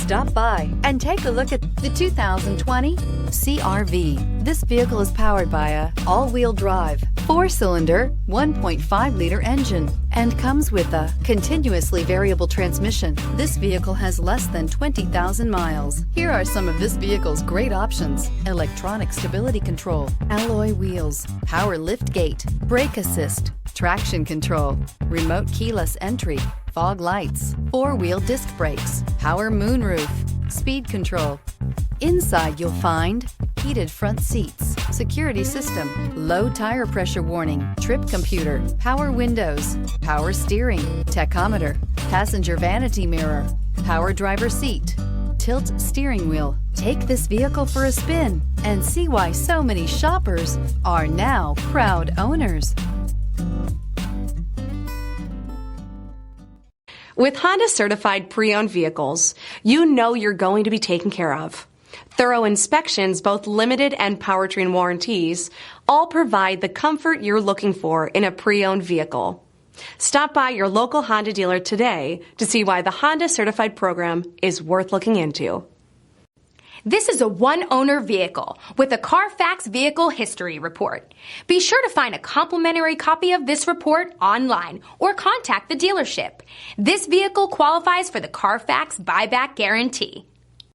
Stop by and take a look at the 2020 CR-V. This vehicle is powered by a all-wheel drive, 4-cylinder, 1.5-liter engine and comes with a continuously variable transmission. This vehicle has less than 20,000 miles. Here are some of this vehicle's great options: electronic stability control, alloy wheels, power lift gate, brake assist, traction control, remote keyless entry, fog lights, 4-wheel disc brakes, power moonroof, speed control. Inside you'll find heated front seats, security system, low tire pressure warning, trip computer, power windows, power steering, tachometer, passenger vanity mirror, power driver seat, tilt steering wheel. Take this vehicle for a spin and see why so many shoppers are now proud owners. With Honda certified pre-owned vehicles, you know you're going to be taken care of. Thorough inspections, both limited and powertrain warranties, all provide the comfort you're looking for in a pre-owned vehicle. Stop by your local Honda dealer today to see why the Honda certified program is worth looking into. This is a one-owner vehicle with a CARFAX Vehicle History Report. Be sure to find a complimentary copy of this report online or contact the dealership. This vehicle qualifies for the CARFAX Buyback Guarantee.